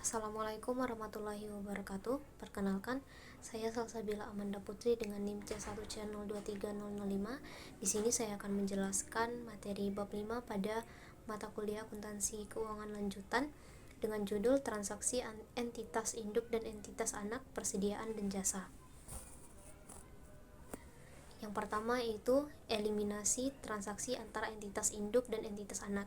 Assalamualaikum warahmatullahi wabarakatuh. Perkenalkan, saya Salsabila Amanda Putri dengan NIM C1C023005. Di sini saya akan menjelaskan materi bab 5 pada mata kuliah akuntansi keuangan lanjutan dengan judul transaksi entitas induk dan entitas anak, persediaan dan jasa. Yang pertama yaitu eliminasi transaksi antara entitas induk dan entitas anak.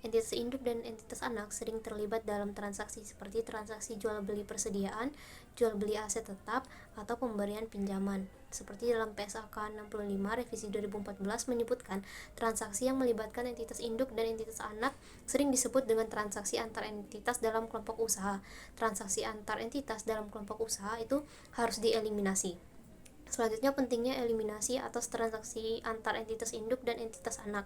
Entitas induk dan entitas anak sering terlibat dalam transaksi seperti transaksi jual beli persediaan, jual beli aset tetap, atau pemberian pinjaman. Seperti dalam PSAK 65 revisi 2014 menyebutkan transaksi yang melibatkan entitas induk dan entitas anak sering disebut dengan transaksi antar entitas dalam kelompok usaha. Transaksi antar entitas dalam kelompok usaha itu harus dieliminasi. Selanjutnya, pentingnya eliminasi atas transaksi antar entitas induk dan entitas anak.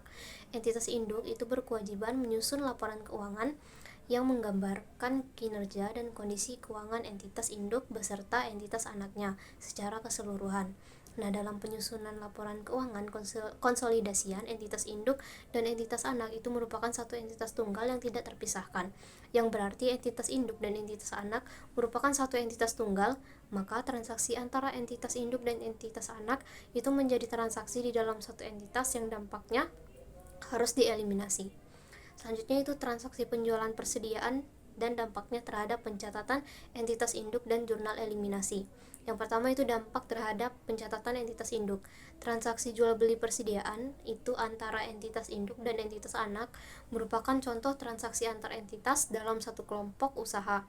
Entitas induk itu berkewajiban menyusun laporan keuangan yang menggambarkan kinerja dan kondisi keuangan entitas induk beserta entitas anaknya secara keseluruhan. Nah, dalam penyusunan laporan keuangan, konsolidasian entitas induk dan entitas anak itu merupakan satu entitas tunggal yang tidak terpisahkan, yang berarti entitas induk dan entitas anak merupakan satu entitas tunggal, maka transaksi antara entitas induk dan entitas anak itu menjadi transaksi di dalam satu entitas yang dampaknya harus dieliminasi. Selanjutnya itu transaksi penjualan persediaan dan dampaknya terhadap pencatatan entitas induk dan jurnal eliminasi. Yang pertama itu dampak terhadap pencatatan entitas induk. Transaksi jual beli persediaan itu antara entitas induk dan entitas anak merupakan contoh transaksi antar entitas dalam satu kelompok usaha.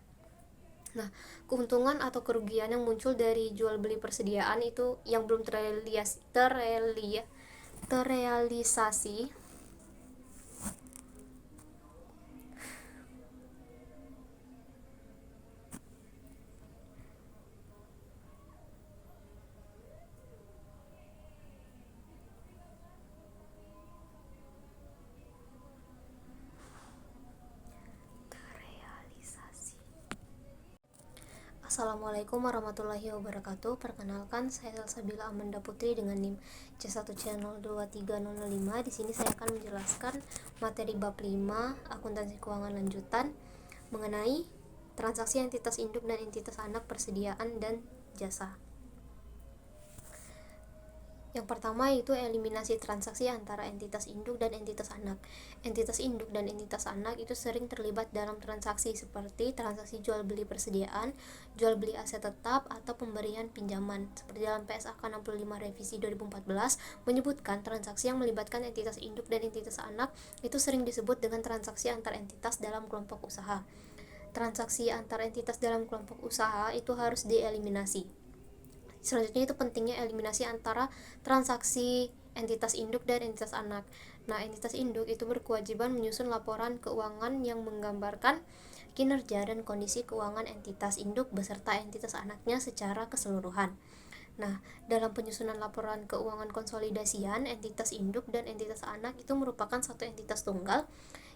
Nah, keuntungan atau kerugian yang muncul dari jual beli persediaan itu yang belum terrealisasi Assalamualaikum warahmatullahi wabarakatuh. Perkenalkan, saya Salsabila Amanda Putri dengan NIM C1C023005. Di sini saya akan menjelaskan materi bab 5 akuntansi keuangan lanjutan mengenai transaksi entitas induk dan entitas anak, persediaan dan jasa. Yang pertama yaitu eliminasi transaksi antara entitas induk dan entitas anak. Entitas induk dan entitas anak itu sering terlibat dalam transaksi seperti transaksi jual beli persediaan, jual beli aset tetap, atau pemberian pinjaman. Seperti dalam PSAK 65 revisi 2014 menyebutkan transaksi yang melibatkan entitas induk dan entitas anak itu sering disebut dengan transaksi antar entitas dalam kelompok usaha. Transaksi antar entitas dalam kelompok usaha itu harus dieliminasi. Selanjutnya itu pentingnya eliminasi antara transaksi entitas induk dan entitas anak. Nah, entitas induk itu berkewajiban menyusun laporan keuangan yang menggambarkan kinerja dan kondisi keuangan entitas induk beserta entitas anaknya secara keseluruhan. Nah, dalam penyusunan laporan keuangan konsolidasian, entitas induk dan entitas anak itu merupakan satu entitas tunggal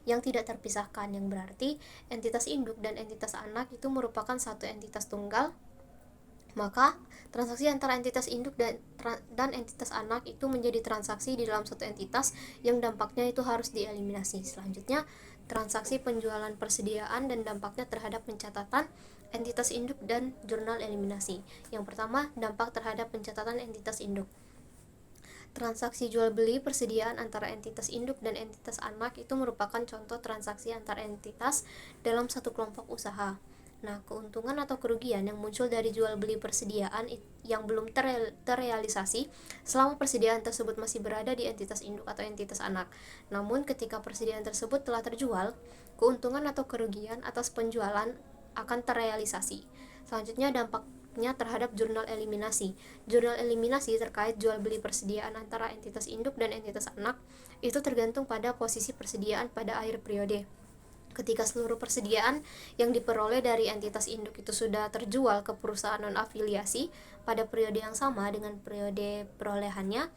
yang tidak terpisahkan, yang berarti entitas induk dan entitas anak itu merupakan satu entitas tunggal, maka transaksi antara entitas induk dan entitas anak itu menjadi transaksi di dalam satu entitas yang dampaknya itu harus dieliminasi. Selanjutnya, transaksi penjualan persediaan dan dampaknya terhadap pencatatan entitas induk dan jurnal eliminasi. Yang pertama, dampak terhadap pencatatan entitas induk. Transaksi jual beli persediaan antara entitas induk dan entitas anak itu merupakan contoh transaksi antar entitas dalam satu kelompok usaha. Nah, keuntungan atau kerugian yang muncul dari jual beli persediaan yang belum terrealisasi selama persediaan tersebut masih berada di entitas induk atau entitas anak. Namun, ketika persediaan tersebut telah terjual, keuntungan atau kerugian atas penjualan akan terrealisasi. Selanjutnya, dampaknya terhadap jurnal eliminasi. Jurnal eliminasi terkait jual beli persediaan antara entitas induk dan entitas anak itu tergantung pada posisi persediaan pada akhir periode. Ketika seluruh persediaan yang diperoleh dari entitas induk itu sudah terjual ke perusahaan non-afiliasi pada periode yang sama dengan periode perolehannya,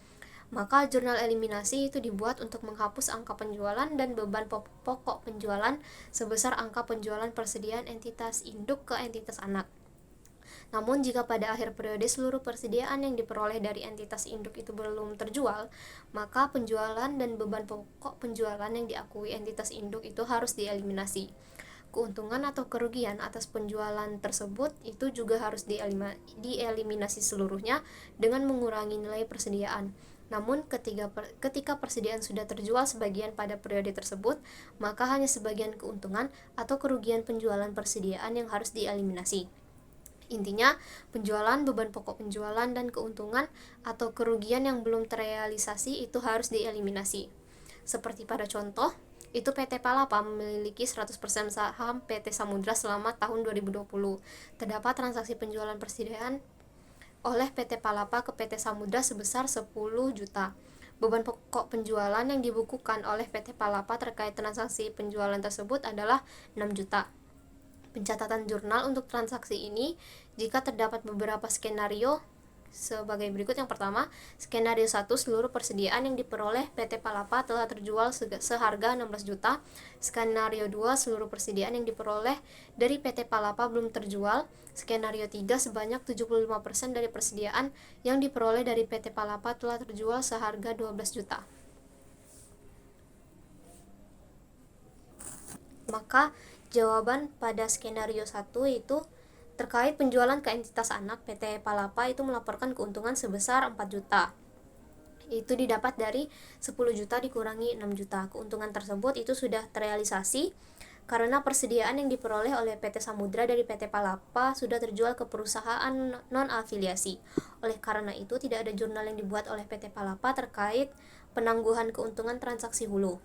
maka jurnal eliminasi itu dibuat untuk menghapus angka penjualan dan beban pokok penjualan sebesar angka penjualan persediaan entitas induk ke entitas anak. Namun jika pada akhir periode seluruh persediaan yang diperoleh dari entitas induk itu belum terjual, maka penjualan dan beban pokok penjualan yang diakui entitas induk itu harus dieliminasi. keuntungan atau kerugian atas penjualan tersebut itu juga harus dieliminasi seluruhnya dengan mengurangi nilai persediaan. Namun ketika persediaan sudah terjual sebagian pada periode tersebut, maka hanya sebagian keuntungan atau kerugian penjualan persediaan yang harus dieliminasi. Intinya, penjualan, beban pokok penjualan, dan keuntungan atau kerugian yang belum terrealisasi itu harus dieliminasi. Seperti pada contoh, itu PT Palapa memiliki 100% saham PT Samudra selama tahun 2020. Terdapat transaksi penjualan persediaan oleh PT Palapa ke PT Samudra sebesar 10 juta. Beban pokok penjualan yang dibukukan oleh PT Palapa terkait transaksi penjualan tersebut adalah 6 juta. Pencatatan jurnal untuk transaksi ini jika terdapat beberapa skenario sebagai berikut. Yang pertama, skenario 1, seluruh persediaan yang diperoleh PT Palapa telah terjual seharga 16 juta. Skenario 2, seluruh persediaan yang diperoleh dari PT Palapa belum terjual. Skenario 3, sebanyak 75% dari persediaan yang diperoleh dari PT Palapa telah terjual seharga 12 juta. Maka jawaban pada skenario 1 itu terkait penjualan ke entitas anak, PT Palapa itu melaporkan keuntungan sebesar 4 juta. Itu didapat dari 10 juta dikurangi 6 juta. Keuntungan tersebut itu sudah terrealisasi karena persediaan yang diperoleh oleh PT Samudra dari PT Palapa sudah terjual ke perusahaan non-afiliasi. Oleh karena itu, tidak ada jurnal yang dibuat oleh PT Palapa terkait penangguhan keuntungan transaksi hulu.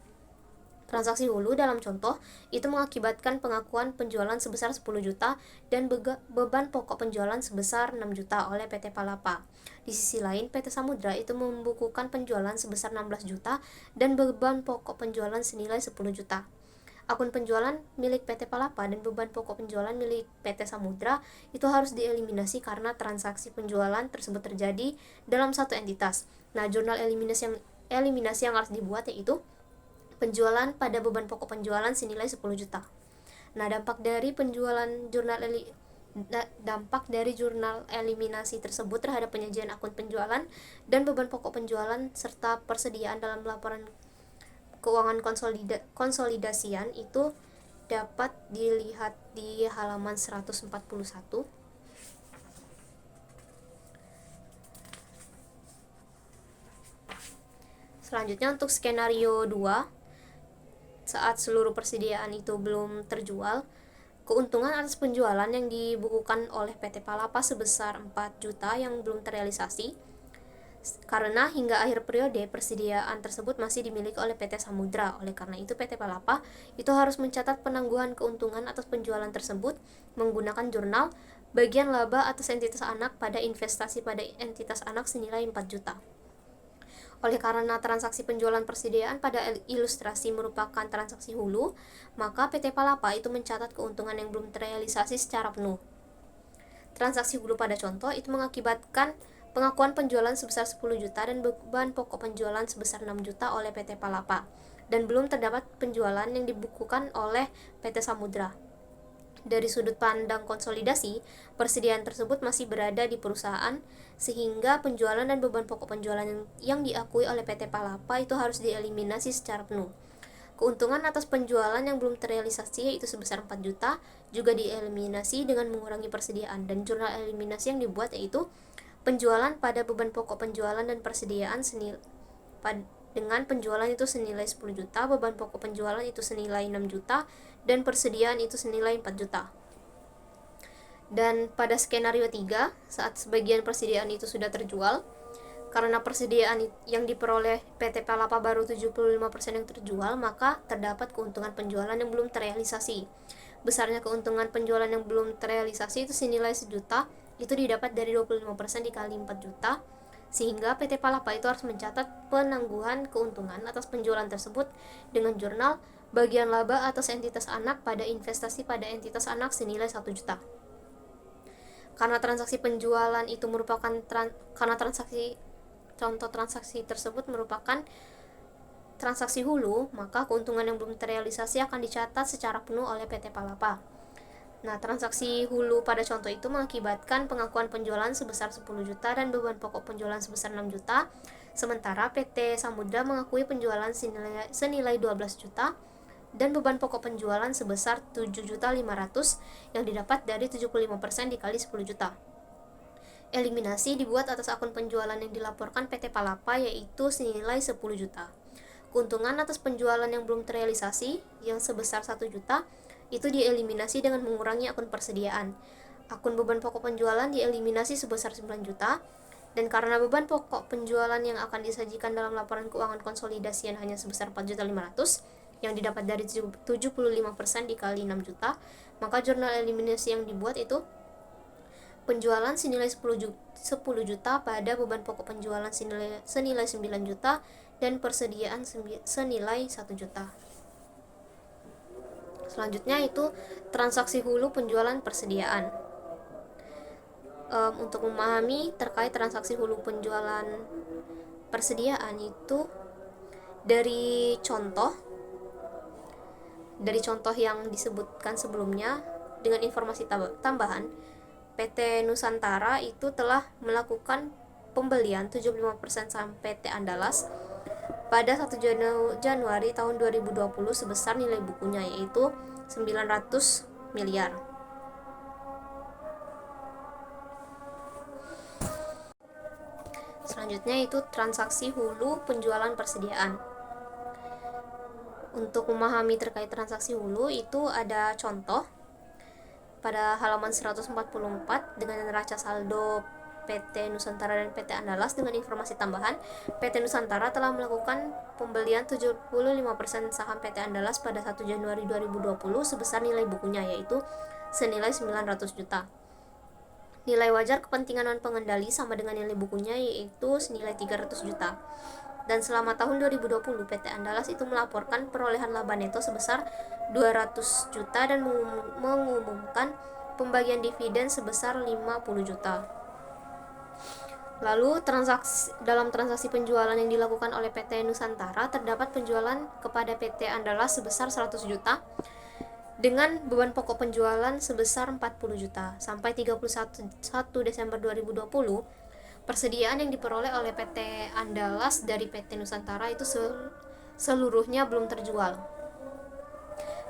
Transaksi hulu dalam contoh itu mengakibatkan pengakuan penjualan sebesar 10 juta dan beban pokok penjualan sebesar 6 juta oleh PT Palapa. Di sisi lain, PT Samudra itu membukukan penjualan sebesar 16 juta dan beban pokok penjualan senilai 10 juta. Akun penjualan milik PT Palapa dan beban pokok penjualan milik PT Samudra itu harus dieliminasi karena transaksi penjualan tersebut terjadi dalam satu entitas. Nah, jurnal eliminasi yang harus dibuat yaitu penjualan pada beban pokok penjualan senilai 10 juta. Nah, dampak dari jurnal eliminasi tersebut terhadap penyajian akun penjualan dan beban pokok penjualan serta persediaan dalam laporan keuangan konsolidasian itu dapat dilihat di halaman 141. Selanjutnya untuk skenario 2, saat seluruh persediaan itu belum terjual, keuntungan atas penjualan yang dibukukan oleh PT Palapa sebesar 4 juta yang belum terrealisasi karena hingga akhir periode persediaan tersebut masih dimiliki oleh PT Samudra. Oleh karena itu, PT Palapa itu harus mencatat penangguhan keuntungan atas penjualan tersebut menggunakan jurnal bagian laba atas entitas anak pada investasi pada entitas anak senilai 4 juta. Oleh karena transaksi penjualan persediaan pada ilustrasi merupakan transaksi hulu, maka PT Palapa itu mencatat keuntungan yang belum terrealisasi secara penuh. Transaksi hulu pada contoh itu mengakibatkan pengakuan penjualan sebesar 10 juta dan beban pokok penjualan sebesar 6 juta oleh PT Palapa, dan belum terdapat penjualan yang dibukukan oleh PT Samudra. Dari sudut pandang konsolidasi, persediaan tersebut masih berada di perusahaan, sehingga penjualan dan beban pokok penjualan yang diakui oleh PT Palapa itu harus dieliminasi secara penuh. Keuntungan atas penjualan yang belum terrealisasi yaitu sebesar 4 juta juga dieliminasi dengan mengurangi persediaan, dan jurnal eliminasi yang dibuat yaitu penjualan pada beban pokok penjualan dan persediaan dengan penjualan itu senilai 10 juta, beban pokok penjualan itu senilai 6 juta, dan persediaan itu senilai 4 juta. Dan pada skenario 3, saat sebagian persediaan itu sudah terjual, karena persediaan yang diperoleh PT Palapa baru 75% yang terjual, maka terdapat keuntungan penjualan yang belum terrealisasi. Besarnya keuntungan penjualan yang belum terrealisasi itu senilai 1 juta, itu didapat dari 25% dikali 4 juta, sehingga PT Palapa itu harus mencatat penangguhan keuntungan atas penjualan tersebut dengan jurnal bagian laba atas entitas anak pada investasi pada entitas anak senilai 1 juta. Karena transaksi penjualan itu merupakan contoh transaksi tersebut merupakan transaksi hulu, maka keuntungan yang belum terrealisasi akan dicatat secara penuh oleh PT Palapa. Nah, transaksi hulu pada contoh itu mengakibatkan pengakuan penjualan sebesar 10 juta dan beban pokok penjualan sebesar 6 juta, sementara PT Samudra mengakui penjualan senilai 12 juta dan beban pokok penjualan sebesar 7.500.000 yang didapat dari 75% dikali 10 juta. Eliminasi dibuat atas akun penjualan yang dilaporkan PT Palapa yaitu senilai 10 juta. Keuntungan atas penjualan yang belum terrealisasi yang sebesar 1 juta itu dieliminasi dengan mengurangi akun persediaan. Akun beban pokok penjualan dieliminasi sebesar 9 juta, dan karena beban pokok penjualan yang akan disajikan dalam laporan keuangan konsolidasian hanya sebesar 4.500.000 yang didapat dari 75% dikali 6 juta, maka jurnal eliminasi yang dibuat itu penjualan senilai 10 juta pada beban pokok penjualan senilai 9 juta dan persediaan senilai 1 juta. Selanjutnya itu transaksi hulu penjualan persediaan. Untuk memahami terkait transaksi hulu penjualan persediaan itu dari contoh yang disebutkan sebelumnya dengan informasi tambahan, PT Nusantara itu telah melakukan pembelian 75% saham PT Andalas pada 1 Januari tahun 2020 sebesar nilai bukunya yaitu 900 miliar. Selanjutnya itu transaksi hulu penjualan persediaan. Untuk memahami terkait transaksi hulu itu ada contoh pada halaman 144 dengan neraca saldo PT Nusantara dan PT Andalas dengan informasi tambahan. PT Nusantara telah melakukan pembelian 75% saham PT Andalas pada 1 Januari 2020 sebesar nilai bukunya yaitu senilai 900 juta. Nilai wajar kepentingan non pengendali sama dengan nilai bukunya yaitu senilai 300 juta. Dan selama tahun 2020 PT Andalas itu melaporkan perolehan laba neto sebesar 200 juta dan mengumumkan pembagian dividen sebesar 50 juta. Lalu dalam transaksi penjualan yang dilakukan oleh PT Nusantara terdapat penjualan kepada PT Andalas sebesar 100 juta dengan beban pokok penjualan sebesar 40 juta. Sampai 31 Desember 2020 persediaan yang diperoleh oleh PT Andalas dari PT Nusantara itu seluruhnya belum terjual.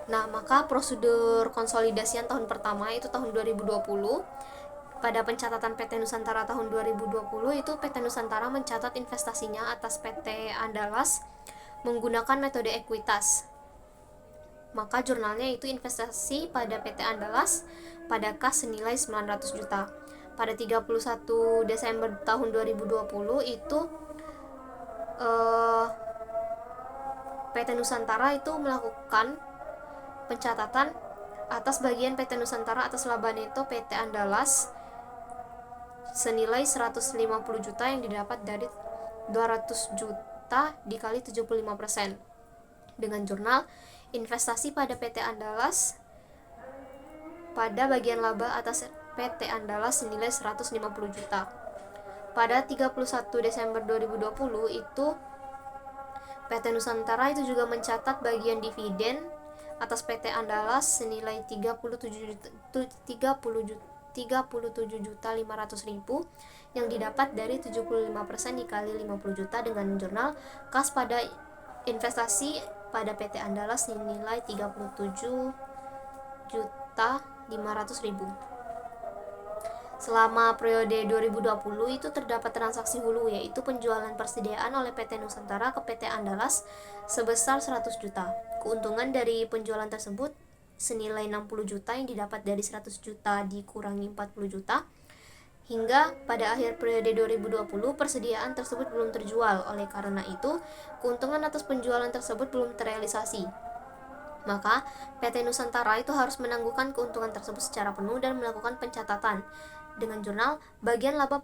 Nah, maka prosedur konsolidasian tahun pertama itu tahun 2020. Pada pencatatan PT Nusantara tahun 2020 itu PT Nusantara mencatat investasinya atas PT Andalas menggunakan metode ekuitas. Maka jurnalnya itu investasi pada PT Andalas pada kas senilai 900 juta. Pada 31 Desember tahun 2020 itu PT Nusantara itu melakukan pencatatan atas bagian PT Nusantara atas laba neto PT Andalas senilai 150 juta yang didapat dari 200 juta dikali 75% dengan jurnal investasi pada PT Andalas pada bagian laba atas PT Andalas senilai 150 juta. Pada 31 Desember 2020 itu PT Nusantara itu juga mencatat bagian dividen atas PT Andalas senilai 37.500.000 yang didapat dari 75% dikali 50 juta dengan jurnal kas pada investasi pada PT Andalas senilai 37.500.000. Selama periode 2020 itu terdapat transaksi hulu yaitu penjualan persediaan oleh PT Nusantara ke PT Andalas sebesar 100 juta. Keuntungan dari penjualan tersebut senilai 60 juta yang didapat dari 100 juta dikurangi 40 juta. Hingga pada akhir periode 2020 persediaan tersebut belum terjual. Oleh karena itu, keuntungan atas penjualan tersebut belum terrealisasi. Maka PT Nusantara itu harus menangguhkan keuntungan tersebut secara penuh dan melakukan pencatatan dengan jurnal bagian laba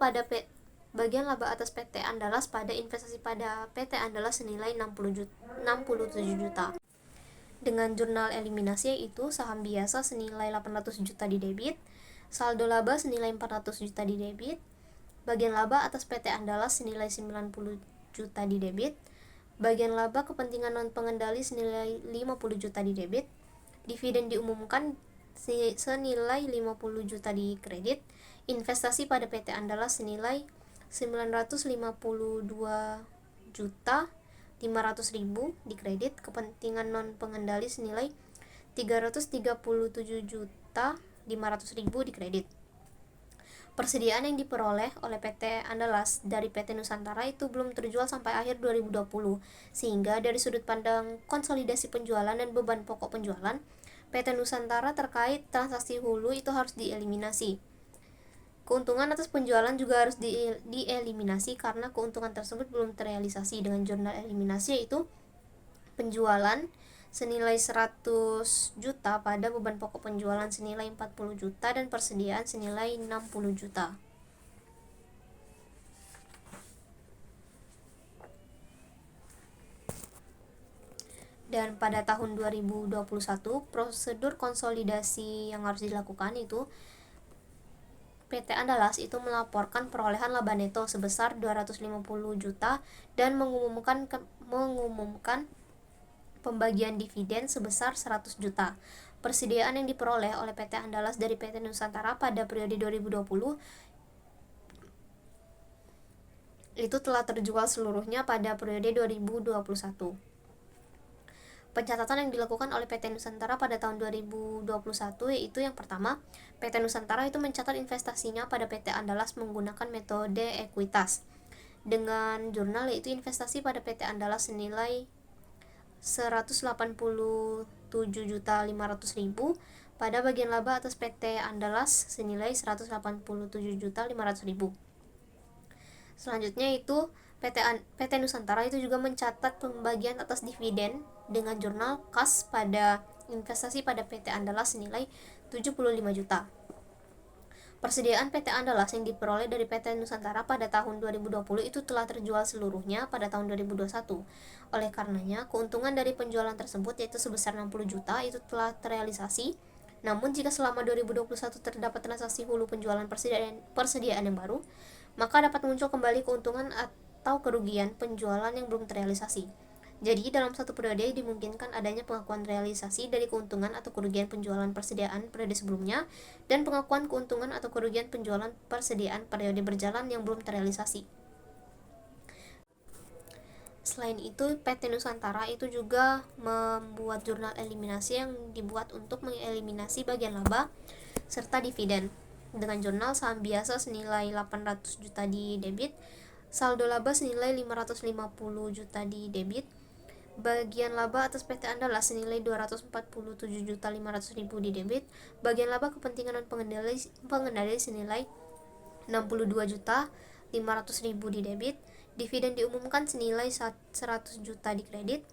atas PT Andalas pada investasi pada PT Andalas senilai 67 juta. Dengan jurnal eliminasi yaitu saham biasa senilai 800 juta di debit, saldo laba senilai 400 juta di debit, bagian laba atas PT Andalas senilai 90 juta di debit, bagian laba kepentingan non pengendali senilai 50 juta di debit, dividen diumumkan senilai 50 juta di kredit, investasi pada PT Andalas senilai 952 juta, 500.000 dikredit, kepentingan non pengendali senilai 337.500.000 dikredit. Persediaan yang diperoleh oleh PT Andalas dari PT Nusantara itu belum terjual sampai akhir 2020, sehingga dari sudut pandang konsolidasi penjualan dan beban pokok penjualan, PT Nusantara terkait transaksi hulu itu harus dieliminasi. Keuntungan atas penjualan juga harus dieliminasi karena keuntungan tersebut belum terrealisasi dengan jurnal eliminasi, yaitu penjualan senilai 100 juta pada beban pokok penjualan senilai 40 juta dan persediaan senilai 60 juta. Dan pada tahun 2021, prosedur konsolidasi yang harus dilakukan itu PT Andalas itu melaporkan perolehan laba neto sebesar 250 juta dan mengumumkan pembagian dividen sebesar 100 juta. Persediaan yang diperoleh oleh PT Andalas dari PT Nusantara pada periode 2020 itu telah terjual seluruhnya pada periode 2021. Pencatatan yang dilakukan oleh PT Nusantara pada tahun 2021 yaitu yang pertama, PT Nusantara itu mencatat investasinya pada PT Andalas menggunakan metode ekuitas dengan jurnal, yaitu investasi pada PT Andalas senilai 187.500.000 pada bagian laba atas PT Andalas senilai 187.500.000. Selanjutnya itu PT Nusantara itu juga mencatat pembagian atas dividen dengan jurnal kas pada investasi pada PT Andalas senilai 75 juta. Persediaan PT Andalas yang diperoleh dari PT Nusantara pada tahun 2020 itu telah terjual seluruhnya pada tahun 2021. Oleh karenanya, keuntungan dari penjualan tersebut yaitu sebesar 60 juta itu telah terrealisasi. Namun jika selama 2021 terdapat transaksi hulu penjualan persediaan yang baru, maka dapat muncul kembali keuntungan atau kerugian penjualan yang belum terrealisasi. Jadi, dalam satu periode dimungkinkan adanya pengakuan realisasi dari keuntungan atau kerugian penjualan persediaan periode sebelumnya dan pengakuan keuntungan atau kerugian penjualan persediaan periode berjalan yang belum terrealisasi. Selain itu, PT Nusantara itu juga membuat jurnal eliminasi yang dibuat untuk mengeliminasi bagian laba serta dividen. Dengan jurnal saham biasa senilai 800 juta di debit, saldo laba senilai 550 juta di debit, bagian laba atas PT Andalas senilai 247.500.000 di debit, bagian laba kepentingan pengendali senilai 62.500.000 di debit, dividen diumumkan senilai 100 juta di kredit,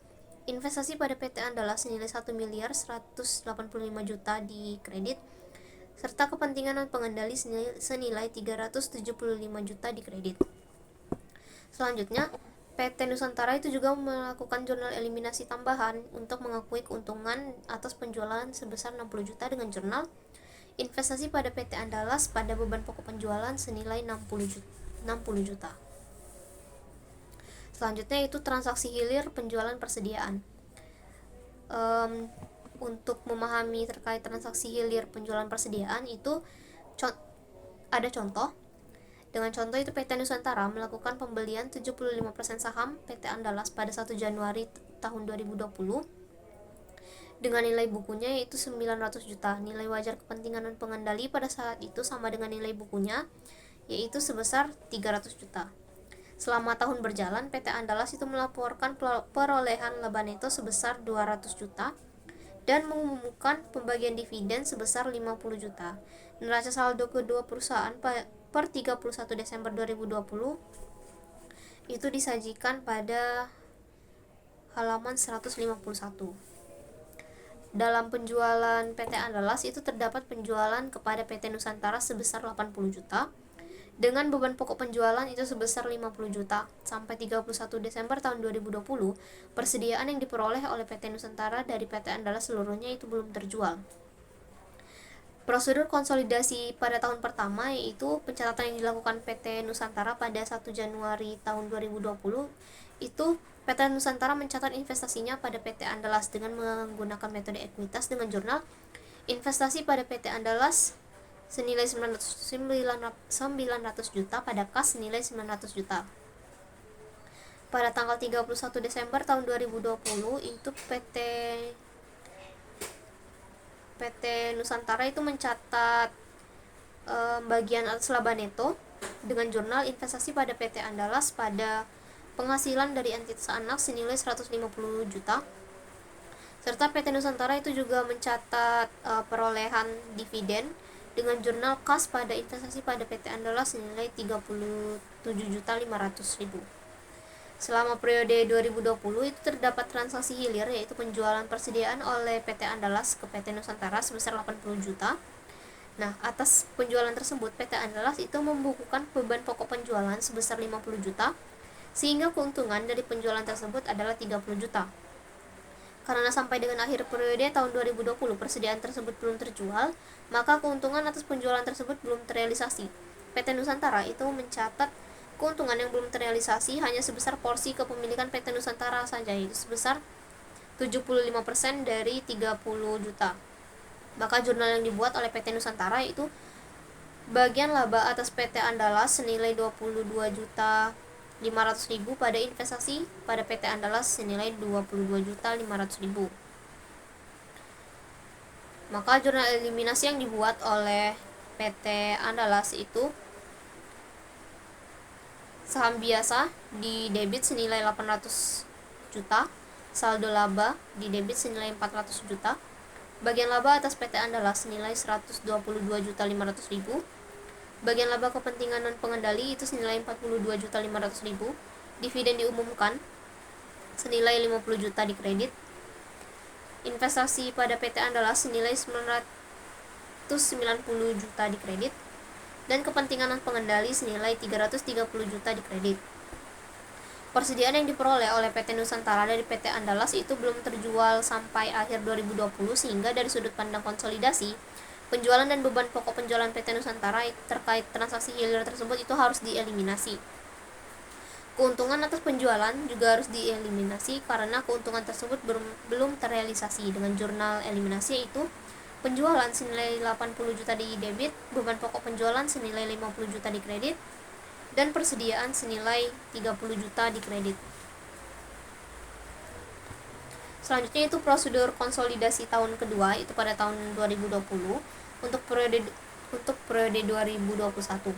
investasi pada PT Andalas senilai 1.185 juta di kredit, serta kepentingan pengendali senilai 375 juta di kredit. Selanjutnya, PT Nusantara itu juga melakukan jurnal eliminasi tambahan untuk mengakui keuntungan atas penjualan sebesar 60 juta dengan jurnal investasi pada PT Andalas pada beban pokok penjualan senilai 60 juta. Selanjutnya itu transaksi hilir penjualan persediaan. Untuk memahami terkait transaksi hilir penjualan persediaan itu ada contoh. Dengan contoh itu PT Nusantara melakukan pembelian 75% saham PT Andalas pada 1 Januari tahun 2020 dengan nilai bukunya yaitu 900 juta. Nilai wajar kepentingan dan pengendali pada saat itu sama dengan nilai bukunya yaitu sebesar 300 juta. Selama tahun berjalan, PT Andalas itu melaporkan perolehan laba neto sebesar 200 juta dan mengumumkan pembagian dividen sebesar 50 juta. Neraca saldo kedua perusahaan per 31 Desember 2020 itu disajikan pada halaman 151. Dalam penjualan PT Andalas itu terdapat penjualan kepada PT Nusantara sebesar 80 juta dengan beban pokok penjualan itu sebesar 50 juta. Sampai 31 Desember tahun 2020, persediaan yang diperoleh oleh PT Nusantara dari PT Andalas seluruhnya itu belum terjual. Prosedur konsolidasi pada tahun pertama yaitu pencatatan yang dilakukan PT Nusantara pada 1 Januari tahun 2020 itu PT Nusantara mencatat investasinya pada PT Andalas dengan menggunakan metode ekuitas dengan jurnal investasi pada PT Andalas senilai 900 juta pada kas senilai 900 juta. pada tanggal 31 Desember tahun 2020 itu PT Nusantara itu mencatat bagian atas laba neto dengan jurnal investasi pada PT Andalas pada penghasilan dari entitas anak senilai 150 juta, serta PT Nusantara itu juga mencatat perolehan dividen dengan jurnal kas pada investasi pada PT Andalas senilai 37.500.000. Selama periode 2020 itu terdapat transaksi hilir, yaitu penjualan persediaan oleh PT Andalas ke PT Nusantara sebesar 80 juta. Nah, atas penjualan tersebut PT Andalas itu membukukan beban pokok penjualan sebesar 50 juta, sehingga keuntungan dari penjualan tersebut adalah 30 juta. Karena sampai dengan akhir periode tahun 2020 persediaan tersebut belum terjual, maka keuntungan atas penjualan tersebut belum terrealisasi. PT Nusantara itu mencatat keuntungan yang belum terrealisasi hanya sebesar porsi kepemilikan PT Nusantara saja, yaitu sebesar 75% dari 30 juta. Maka jurnal yang dibuat oleh PT Nusantara itu bagian laba atas PT Andalas senilai 22.500.000 pada investasi pada PT Andalas senilai 22.500.000. Maka jurnal eliminasi yang dibuat oleh PT Andalas itu saham biasa di debit senilai 800 juta, saldo laba di debit senilai 400 juta, bagian laba atas PT Andalas senilai 122.500.000, bagian laba kepentingan non pengendali itu senilai 42.500.000, dividen diumumkan senilai 50 juta di kredit, investasi pada PT Andalas senilai 990 juta di kredit, dan kepentingan non pengendali senilai 330 juta di kredit. Persediaan yang diperoleh oleh PT Nusantara dari PT Andalas itu belum terjual sampai akhir 2020, sehingga dari sudut pandang konsolidasi, penjualan dan beban pokok penjualan PT Nusantara terkait transaksi hilir tersebut itu harus dieliminasi. Keuntungan atas penjualan juga harus dieliminasi karena keuntungan tersebut belum terrealisasi dengan jurnal eliminasi, yaitu penjualan senilai 80 juta di debit, beban pokok penjualan senilai 50 juta di kredit, dan persediaan senilai 30 juta di kredit. Selanjutnya itu prosedur konsolidasi tahun kedua, itu pada tahun 2020 untuk periode 2021.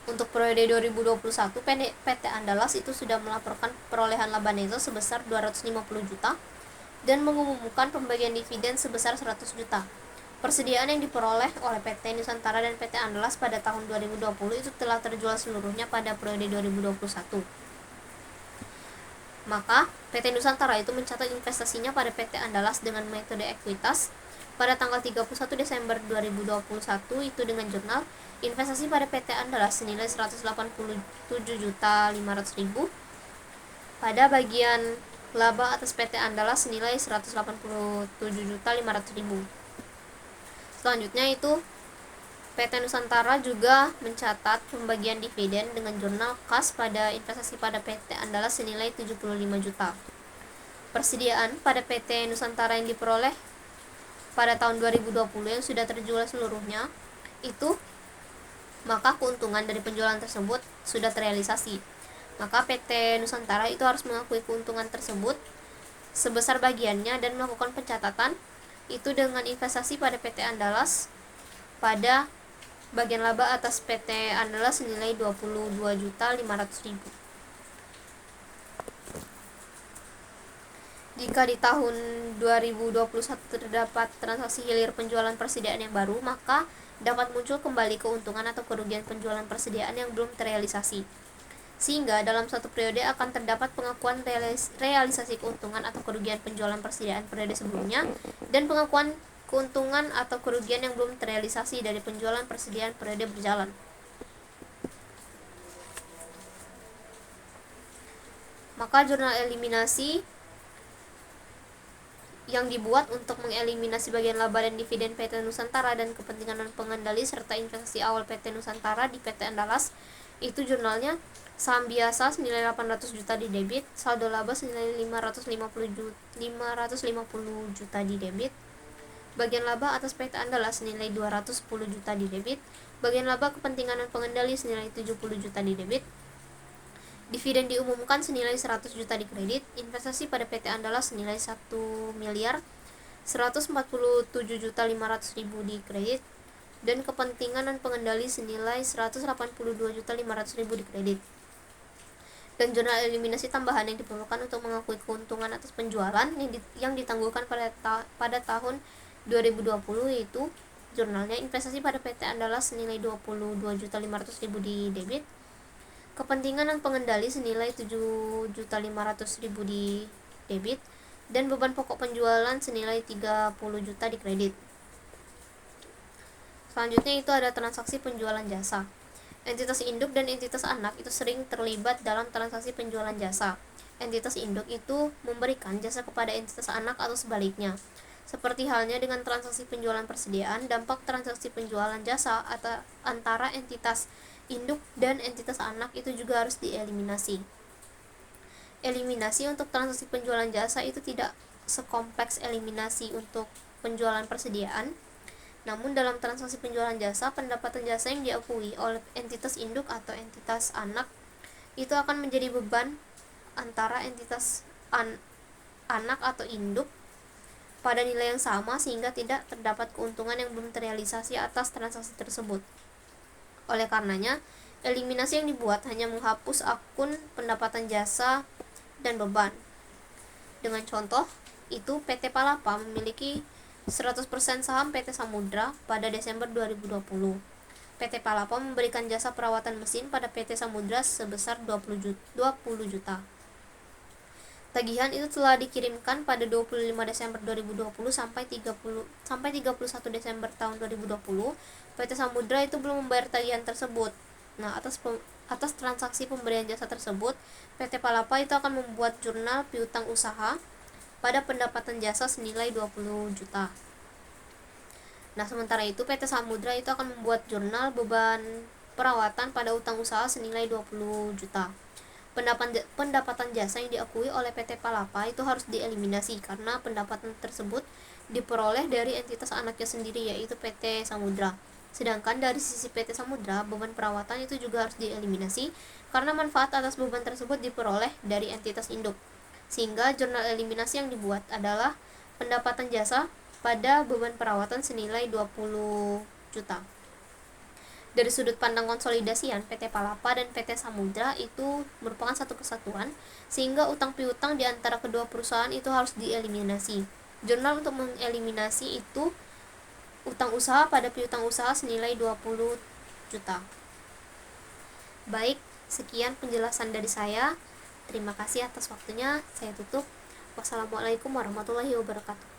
Untuk periode 2021 PT Andalas itu sudah melaporkan perolehan laba neto sebesar 250 juta dan mengumumkan pembagian dividen sebesar 100 juta. Persediaan yang diperoleh oleh PT Nusantara dan PT Andalas pada tahun 2020 itu telah terjual seluruhnya pada periode 2021. Maka PT Nusantara itu mencatat investasinya pada PT Andalas dengan metode ekuitas pada tanggal 31 Desember 2021 itu dengan jurnal investasi pada PT Andalas senilai 187.500.000 pada bagian laba atas PT Andalas senilai 187.500.000. Selanjutnya itu PT Nusantara juga mencatat pembagian dividen dengan jurnal kas pada investasi pada PT Andalas senilai 75 juta. Persediaan pada PT Nusantara yang diperoleh pada tahun 2020 yang sudah terjual seluruhnya itu, maka keuntungan dari penjualan tersebut sudah terrealisasi. Maka PT Nusantara itu harus mengakui keuntungan tersebut sebesar bagiannya dan melakukan pencatatan itu dengan investasi pada PT Andalas pada bagian laba atas PT Andalas senilai 22.500.000. Jika di tahun 2021 terdapat transaksi hilir penjualan persediaan yang baru, maka dapat muncul kembali keuntungan atau kerugian penjualan persediaan yang belum terrealisasi, sehingga dalam satu periode akan terdapat pengakuan realisasi keuntungan atau kerugian penjualan persediaan periode sebelumnya dan pengakuan keuntungan atau kerugian yang belum terrealisasi dari penjualan persediaan periode berjalan. Maka jurnal eliminasi yang dibuat untuk mengeliminasi bagian laba dan dividen PT Nusantara dan kepentingan non pengendali serta investasi awal PT Nusantara di PT Andalas itu jurnalnya saham biasa senilai 800 juta di debit, saldo laba senilai 550 juta di debit, bagian laba atas PT Andalas senilai 210 juta di debit, bagian laba kepentingan dan pengendali senilai 70 juta di debit, Dividen diumumkan senilai 100 juta di kredit. Investasi pada PT Andalas senilai 1 miliar 147.500.000 di kredit, dan kepentingan dan pengendali senilai 182.500.000 di kredit. Dan jurnal eliminasi tambahan yang diperlukan untuk mengakui keuntungan atas penjualan yang ditangguhkan pada tahun 2020, yaitu jurnalnya investasi pada PT Andalas senilai 22.500.000 di debit, kepentingan dan pengendali senilai 7.500.000 di debit, dan beban pokok penjualan senilai 30 juta di kredit. Selanjutnya itu ada transaksi penjualan jasa. Entitas induk dan entitas anak itu sering terlibat dalam transaksi penjualan jasa. Entitas induk itu memberikan jasa kepada entitas anak atau sebaliknya. Seperti halnya dengan transaksi penjualan persediaan, dampak transaksi penjualan jasa atau antara entitas induk dan entitas anak itu juga harus dieliminasi. Eliminasi untuk transaksi penjualan jasa itu tidak sekompleks eliminasi untuk penjualan persediaan. Namun dalam transaksi penjualan jasa, pendapatan jasa yang diakui oleh entitas induk atau entitas anak itu akan menjadi beban antara entitas anak atau induk pada nilai yang sama, sehingga tidak terdapat keuntungan yang belum terrealisasi atas transaksi tersebut. Oleh karenanya, eliminasi yang dibuat hanya menghapus akun pendapatan jasa dan beban. Dengan contoh, itu PT Palapa memiliki 100% saham PT Samudra pada Desember 2020. PT Palapa memberikan jasa perawatan mesin pada PT Samudra sebesar 20 juta. Tagihan itu telah dikirimkan pada 25 Desember 2020 sampai 31 Desember tahun 2020. PT Samudra itu belum membayar tagihan tersebut. Nah, atas transaksi pemberian jasa tersebut, PT Palapa itu akan membuat jurnal piutang usaha pada pendapatan jasa senilai 20 juta. Nah, sementara itu PT Samudra itu akan membuat jurnal beban perawatan pada utang usaha senilai 20 juta. Pendapatan jasa yang diakui oleh PT Palapa itu harus dieliminasi karena pendapatan tersebut diperoleh dari entitas anaknya sendiri, yaitu PT Samudra. Sedangkan dari sisi PT Samudra, beban perawatan itu juga harus dieliminasi karena manfaat atas beban tersebut diperoleh dari entitas induk. Sehingga jurnal eliminasi yang dibuat adalah pendapatan jasa pada beban perawatan senilai 20 juta. Dari sudut pandang konsolidasian, PT Palapa dan PT Samudra itu merupakan satu kesatuan, sehingga utang piutang di antara kedua perusahaan itu harus dieliminasi. Jurnal untuk mengeliminasi itu utang usaha pada piutang usaha senilai 20 juta. Baik, sekian penjelasan dari saya. Terima kasih atas waktunya. Saya tutup. Wassalamualaikum warahmatullahi wabarakatuh.